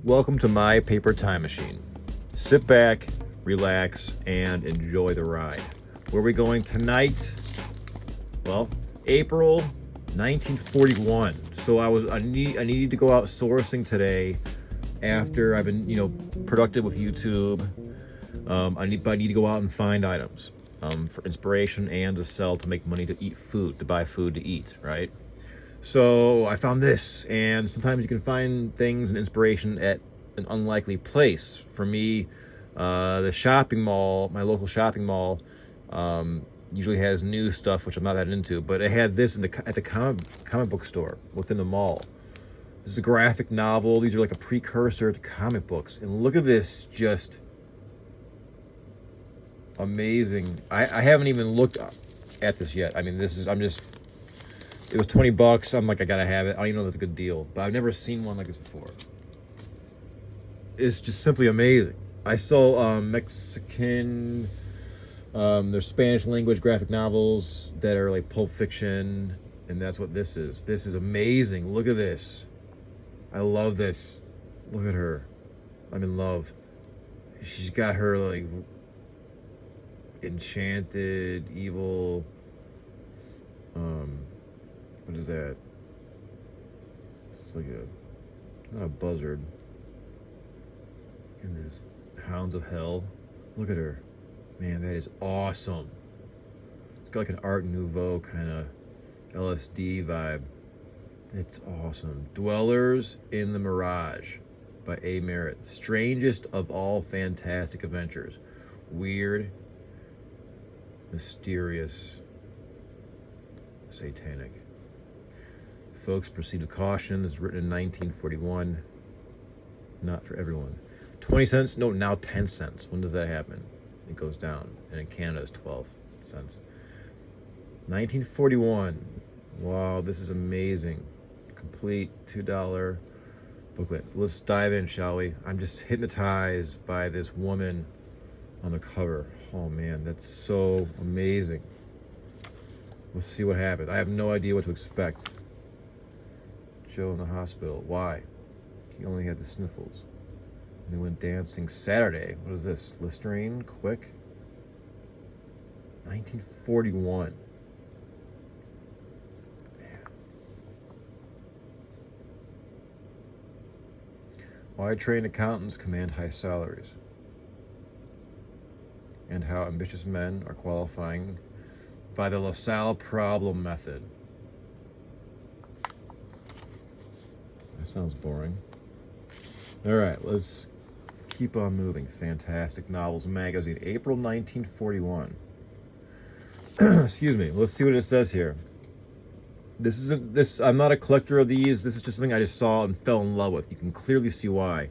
Welcome to my paper time machine. Sit back, relax, and enjoy the ride. Where are we going tonight? Well, April 1941. So I needed to go out sourcing today after I've been, productive with YouTube. I need to go out and find items for inspiration and to sell to make money to eat food, to buy food to eat, right? So I found this, and sometimes you can find things and inspiration at an unlikely place. For me, the shopping mall, my local shopping mall, usually has new stuff, which I'm not that into, but it had this at the comic book store within the mall. This is a graphic novel. These are like a precursor to comic books. And look at this, just amazing. I haven't even looked at this yet. I mean, it was $20. I'm like, I gotta have it. I don't even know if that's a good deal, but I've never seen one like this before. It's just simply amazing. I saw Mexican, there's Spanish language graphic novels that are like Pulp Fiction, and that's what this is. This is amazing. Look at this. I love this. Look at her. I'm in love. She's got her like enchanted, evil, what is that? It's like not a buzzard. And this Hounds of Hell. Look at her. Man, that is awesome. It's got like an Art Nouveau kind of LSD vibe. It's awesome. Dwellers in the Mirage by A. Merritt. Strangest of all fantastic adventures. Weird, mysterious, satanic. Folks, proceed with caution. It's written in 1941. Not for everyone. 20 cents? No, now 10 cents. When does that happen? It goes down. And in Canada, it's 12 cents. 1941. Wow, this is amazing. Complete $2 booklet. Let's dive in, shall we? I'm just hypnotized by this woman on the cover. Oh man, that's so amazing. Let's see what happens. I have no idea what to expect. Joe in the hospital. Why? He only had the sniffles. And he went dancing Saturday. What is this? Listerine? Quick? 1941. Man. Why trained accountants command high salaries? And how ambitious men are qualifying by the LaSalle problem method. That sounds boring. All right, let's keep on moving. Fantastic Novels Magazine, April 1941. Excuse me. Let's see what it says here. I'm not a collector of these. This is just something I just saw and fell in love with. You can clearly see why.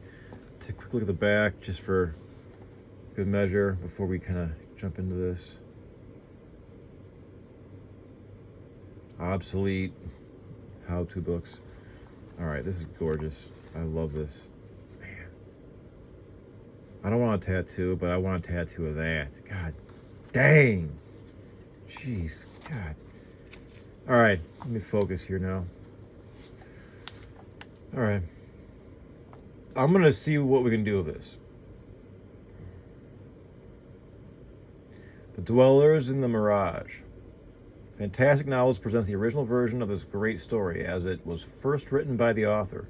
Take a quick look at the back, just for good measure, before we kind of jump into this. Obsolete how-to books. All right, this is gorgeous. I love this. Man. I don't want a tattoo, but I want a tattoo of that. God dang. Jeez. God. All right, let me focus here now. All right. I'm going to see what we can do with this. The Dwellers in the Mirage. Fantastic Novels presents the original version of this great story as it was first written by the author,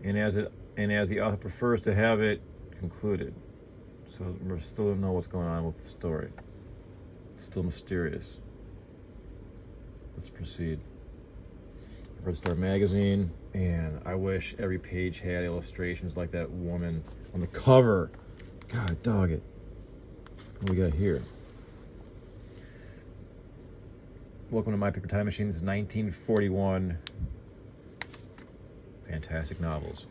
and as the author prefers to have it concluded. So we still don't know what's going on with the story. It's still mysterious. Let's proceed. Red Star Magazine, and I wish every page had illustrations like that woman on the cover. God, dog it. What do we got here? Welcome to My Paper Time Machine. This is 1941. Fantastic Novels.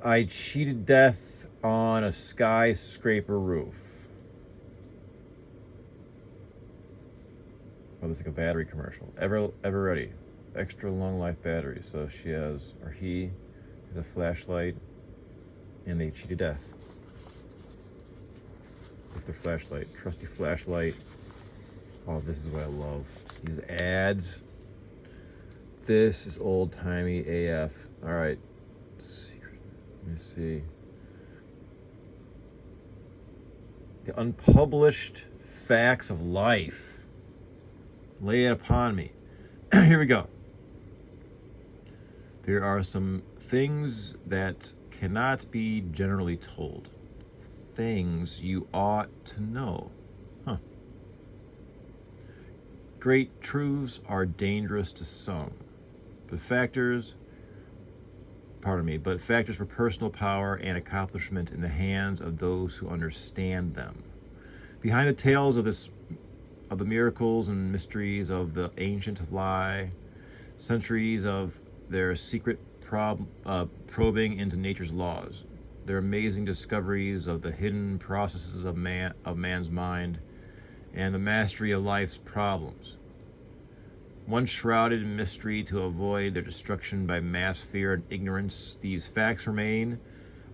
I cheated death on a skyscraper roof. Oh, this is like a battery commercial. Ever ready. Extra long life battery. So he has a flashlight, and they cheated death with their flashlight. Trusty flashlight. Oh, this is what I love. These ads. This is old-timey AF. All right. Let me see. The unpublished facts of life. Lay it upon me. Here we go. There are some things that cannot be generally told. Things you ought to know. Huh. Great truths are dangerous to some, but factors for personal power and accomplishment in the hands of those who understand them. Behind the tales of the miracles and mysteries of the ancient lie, centuries of their secret probing into nature's laws, their amazing discoveries of the hidden processes of man's mind, and the mastery of life's problems. Once shrouded in mystery to avoid their destruction by mass fear and ignorance, these facts remain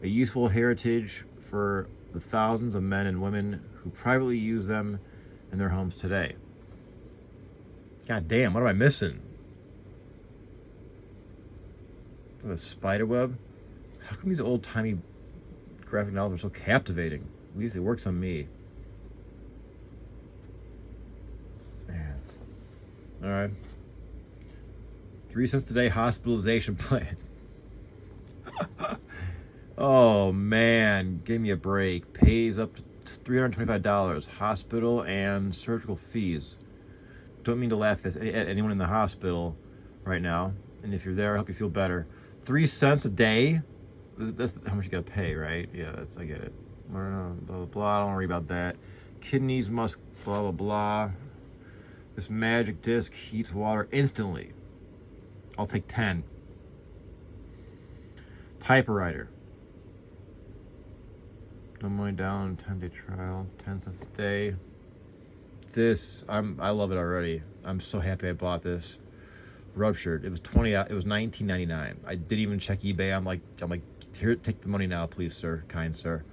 a useful heritage for the thousands of men and women who privately use them in their homes today. God damn, what am I missing? The spider web? How come these old-timey graphic novels are so captivating? At least it works on me. Man. All right. 3 cents today hospitalization plan. Oh, man. Give me a break. Pays up to $325. Hospital and surgical fees. Don't mean to laugh at anyone in the hospital right now. And if you're there, I hope you feel better. 3 cents a day? That's how much you gotta pay, right? Yeah, I get it. Blah, blah, blah. I don't worry about that. Kidneys must blah, blah, blah. This magic disc heats water instantly. I'll take 10. Typewriter. No money down, 10-day trial, 10 cents a day. I love it already. I'm so happy I bought this. Ruptured. It was $19.99. I didn't even check eBay. I'm like, here, take the money now, please, sir, kind sir.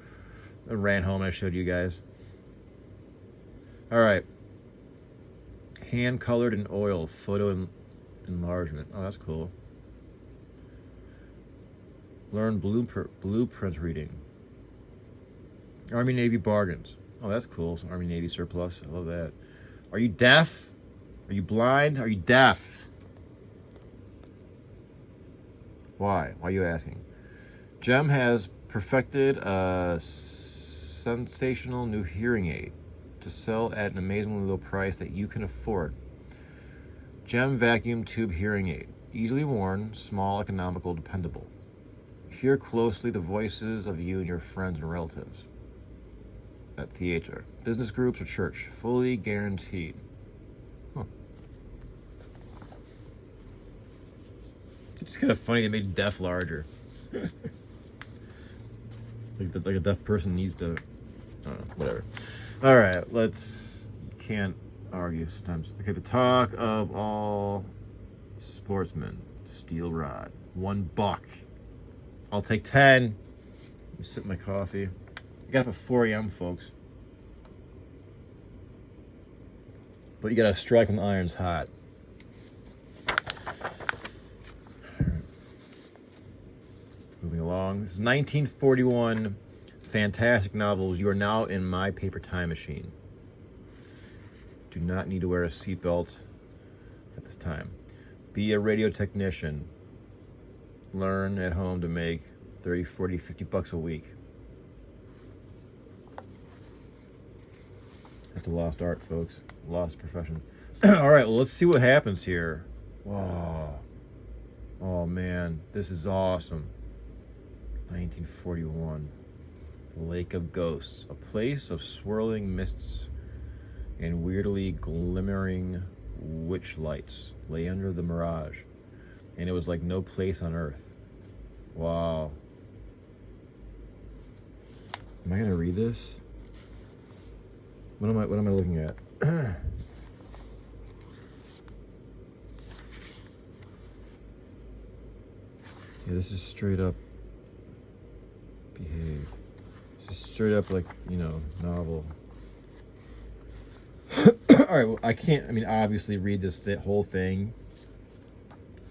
I ran home and I showed you guys. All right. Hand colored in oil, photo enlargement. Oh, that's cool. Learn blueprint reading. Army Navy bargains. Oh, that's cool. So Army Navy surplus. I love that. Are you deaf? Are you blind? Are you deaf? Why? Why are you asking? Gem has perfected a sensational new hearing aid to sell at an amazingly low price that you can afford. Gem vacuum tube hearing aid. Easily worn, small, economical, dependable. Hear closely the voices of you and your friends and relatives. At theater, business groups, or church. Fully guaranteed. Huh. It's kind of funny they made deaf larger. like a deaf person needs to... I don't know, whatever. All right, can't argue sometimes. Okay, the talk of all sportsmen. Steel rod. $1. I'll take 10. Let me sip my coffee. I got up at 4 a.m., folks. But you gotta strike when the iron's hot. Moving along. This is 1941 fantastic novels. You are now in my paper time machine. Do not need to wear a seatbelt at this time. Be a radio technician. Learn at home to make 30, 40, 50 bucks a week. That's a lost art, folks. Lost profession. All right, well, let's see what happens here. Whoa. Oh, man. This is awesome. 1941. Lake of Ghosts. A place of swirling mists and weirdly glimmering witch lights lay under the mirage. And it was like no place on earth. Wow. Am I going to read this? What am I looking at? Yeah, this is straight up behave. This is straight up like, novel. All right, well, I can't, obviously read that whole thing.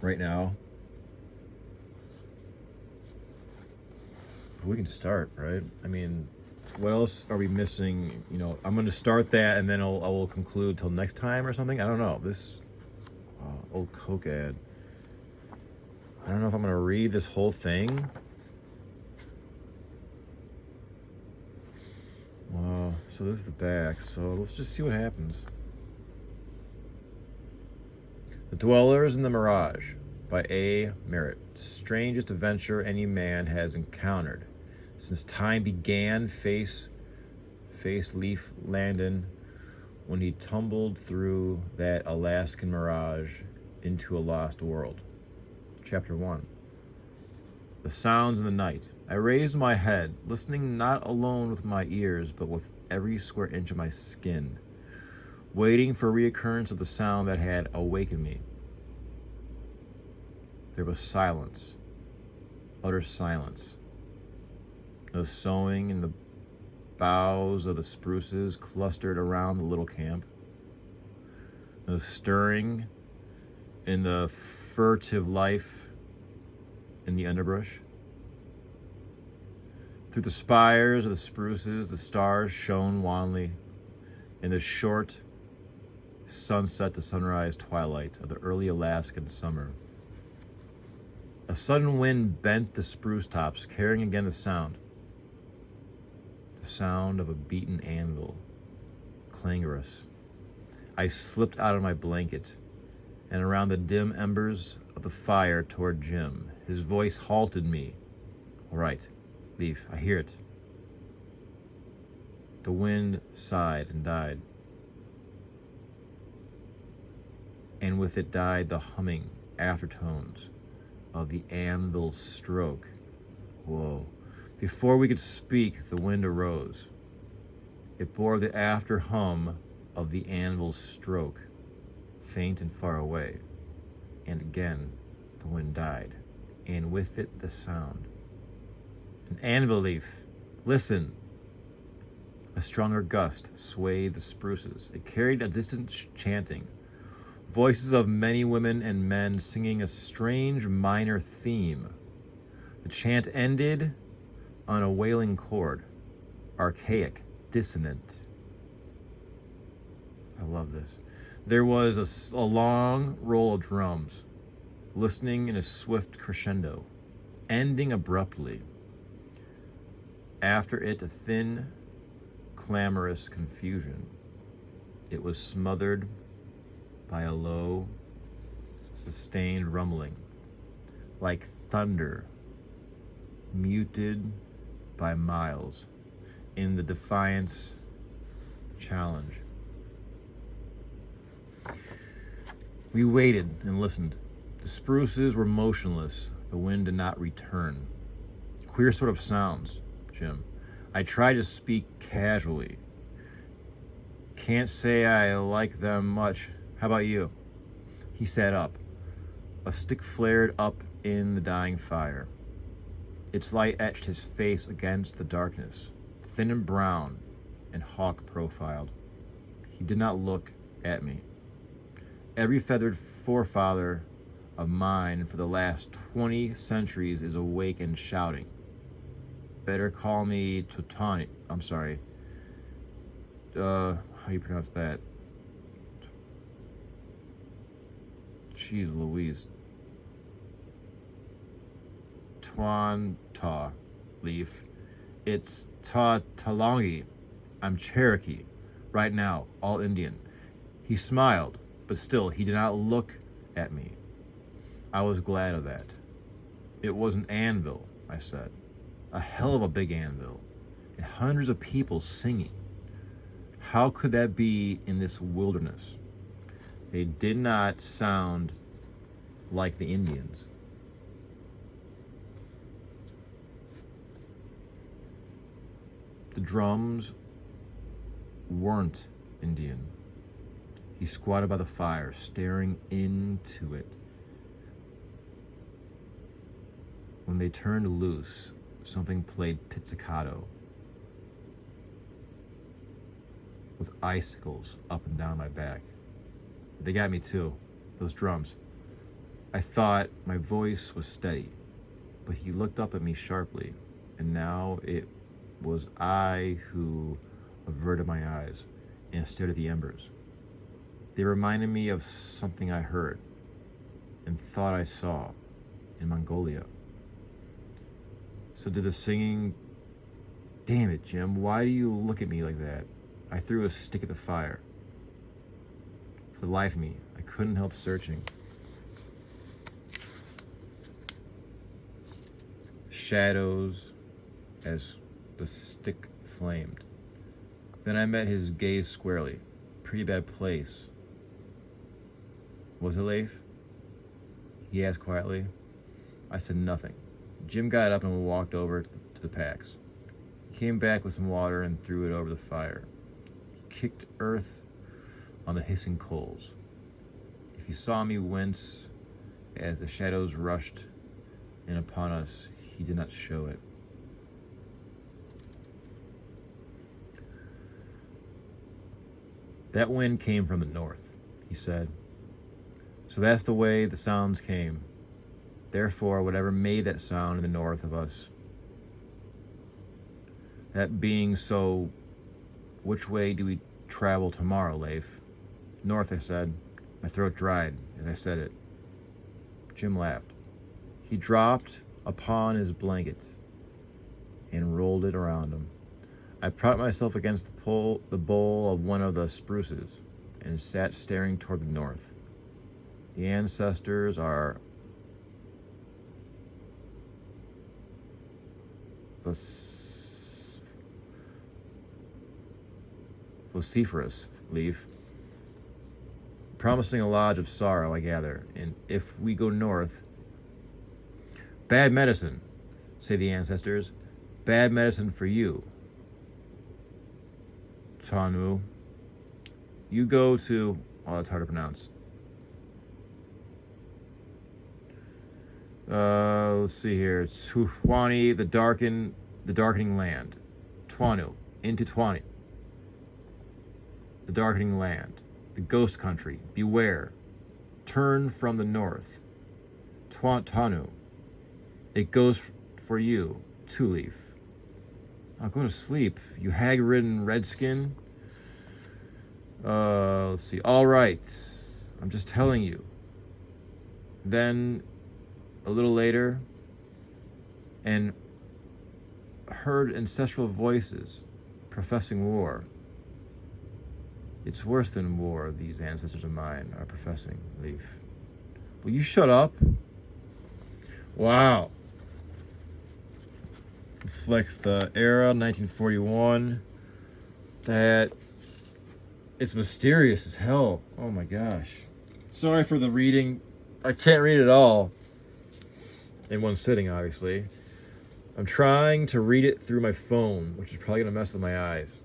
right now. We can start, right? I mean, what else are we missing? You know, I'm going to start that and then I will conclude till next time or something. I don't know. This old Coke ad. I don't know if I'm going to read this whole thing. So this is the back. So let's just see what happens. The Dwellers in the Mirage by A. Merritt. Strangest adventure any man has encountered since time began. Face Leaf Landon when he tumbled through that Alaskan mirage into a lost world. Chapter 1. The sounds in the night. I raised my head, listening not alone with my ears, but with every square inch of my skin, waiting for reoccurrence of the sound that had awakened me. There was silence, utter silence. No soughing in the boughs of the spruces clustered around the little camp. No stirring in the furtive life in the underbrush. Through the spires of the spruces, the stars shone wanly in the short sunset to sunrise twilight of the early Alaskan summer. A sudden wind bent the spruce tops, carrying again the sound of a beaten anvil, clangorous. I slipped out of my blanket and around the dim embers of the fire toward Jim. His voice halted me. All right, Leaf, I hear it. The wind sighed and died. And with it died the humming aftertones of the anvil stroke. Whoa. Before we could speak, the wind arose. It bore the after hum of the anvil's stroke, faint and far away. And again, the wind died, and with it the sound. An anvil, Leaf. Listen. A stronger gust swayed the spruces. It carried a distant chanting. Voices of many women and men singing a strange minor theme. The chant ended on a wailing chord, archaic, dissonant. I love this. There was a long roll of drums, listening in a swift crescendo, ending abruptly. After it, a thin, clamorous confusion. It was smothered by a low, sustained rumbling, like thunder, muted by miles in the Defiance challenge. We waited and listened. The spruces were motionless. The wind did not return. Queer sort of sounds, Jim. I tried to speak casually. Can't say I like them much. How about you? He sat up. A stick flared up in the dying fire. Its light etched his face against the darkness, thin and brown and hawk-profiled. He did not look at me. Every feathered forefather of mine for the last 20 centuries is awake and shouting. Better call me Totani. I'm sorry. How do you pronounce that? Jeez Louise. Twanta, Leaf. It's Talongi. I'm Cherokee. Right now, all Indian. He smiled, but still, he did not look at me. I was glad of that. It was an anvil, I said. A hell of a big anvil. And hundreds of people singing. How could that be in this wilderness? They did not sound like the Indians. The drums weren't Indian. He squatted by the fire, staring into it. When they turned loose, something played pizzicato with icicles up and down my back. They got me too, those drums. I thought my voice was steady, but he looked up at me sharply, and now it was I who averted my eyes and stared at the embers. They reminded me of something I heard and thought I saw in Mongolia. So did the singing... Damn it, Jim, why do you look at me like that? I threw a stick at the fire. For the life of me, I couldn't help searching. Shadows as the stick flamed. Then I met his gaze squarely. Pretty bad place. Was it, Leif? He asked quietly. I said nothing. Jim got up and walked over to the packs. He came back with some water and threw it over the fire. He kicked earth on the hissing coals. If he saw me wince as the shadows rushed in upon us, he did not show it. That wind came from the north, he said. So that's the way the sounds came. Therefore, whatever made that sound in the north of us, that being so, which way do we travel tomorrow, Leif? North, I said. My throat dried as I said it. Jim laughed. He dropped upon his blanket and rolled it around him. I propped myself against the bole of one of the spruces and sat staring toward the north. The ancestors are vociferous, Leif. Promising a lodge of sorrow, I gather. And if we go north... Bad medicine, say the ancestors. Bad medicine for you. Tanu. You go to... Oh, that's hard to pronounce. Let's see here. Tuwani, the darkening land. Twanu, into Twani. The darkening land. The ghost country. Beware. Turn from the north. Tanu. It goes for you, too, Leif. I'll go to sleep, you hag-ridden redskin. Let's see. All right. I'm just telling you. Then, a little later, and heard ancestral voices professing war. It's worse than war, these ancestors of mine are professing, Leif. Will you shut up? Wow. Reflects the era, 1941. That it's mysterious as hell. Oh my gosh. Sorry for the reading. I can't read it all in one sitting, obviously. I'm trying to read it through my phone, which is probably going to mess with my eyes.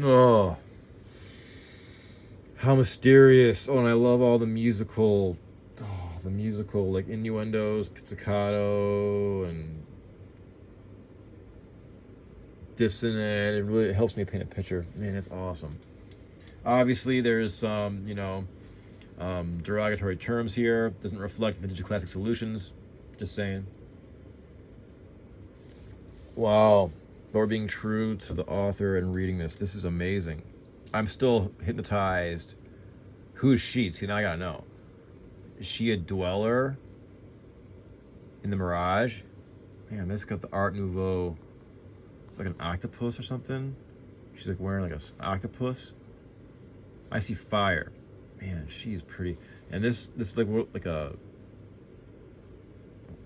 Oh. How mysterious. Oh, and I love all the musical, like innuendos, pizzicato, and dissonant. It really helps me paint a picture. Man, it's awesome. Obviously, there's some, derogatory terms here. Doesn't reflect vintage classic solutions. Just saying. Wow. But we're being true to the author and reading this. This is amazing. I'm still hypnotized. Who is she? See, now I gotta know. Is she a dweller in the Mirage? Man, this got the Art Nouveau. It's like an octopus or something. She's like wearing like an octopus. I see fire. Man, she's pretty. And this is like a...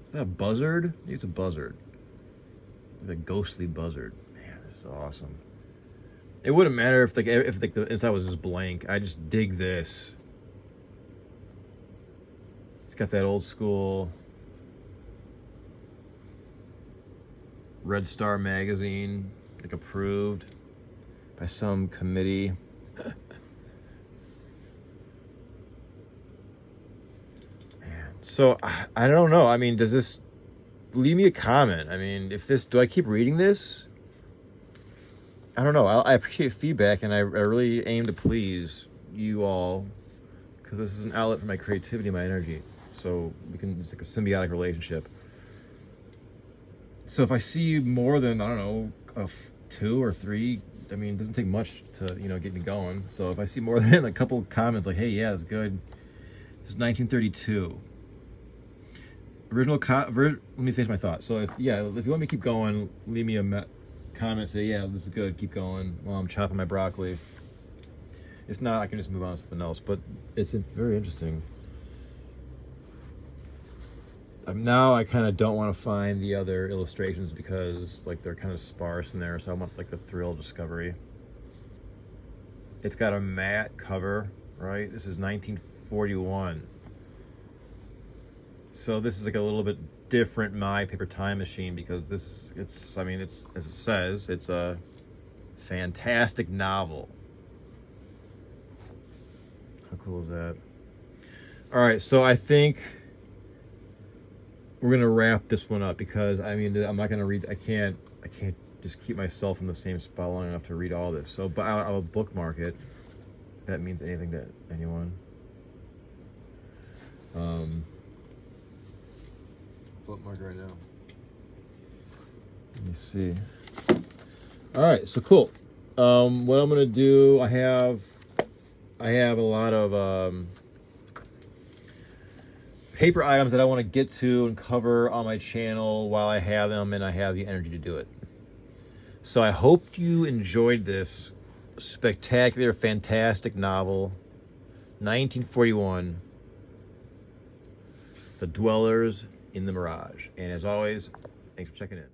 Is that a buzzard? I think it's a buzzard. Like a ghostly buzzard. Man, this is awesome. It wouldn't matter if the inside was just blank. I just dig this. It's got that old school Red Star magazine, like approved by some committee. Man, so I don't know. I mean, does this... Leave me a comment. I mean, do I keep reading this? I don't know. I appreciate feedback, and I really aim to please you all, because because this is an outlet for my creativity, my energy. So it's like a symbiotic relationship. So if I see more than, I don't know, 2 or 3, I mean, it doesn't take much to, get me going. So if I see more than a couple of comments like, hey, yeah, it's good. This is 1932. Let me finish my thought. So if you want me to keep going, leave me a comment, say, yeah, this is good, keep going while I'm chopping my broccoli. If not, I can just move on to something else. But it's very interesting. Now I kind of don't want to find the other illustrations because they're kind of sparse in there, so I want the thrill of discovery. It's got a matte cover, right? This is 1941. So this is a little bit different My Paper Time Machine because it's as it says, it's a fantastic novel. How cool is that? All right, so I think we're gonna wrap this one up because I'm not gonna read. I can't just keep myself in the same spot long enough to read all this. So, but I'll bookmark it. If that means anything to anyone. Bookmark right now. Let me see. All right, so cool. What I'm gonna do, I have a lot of paper items that I want to get to and cover on my channel while I have them and I have the energy to do it. So I hope you enjoyed this spectacular, fantastic novel, 1941, The Dwellers in the Mirage. And as always, thanks for checking in.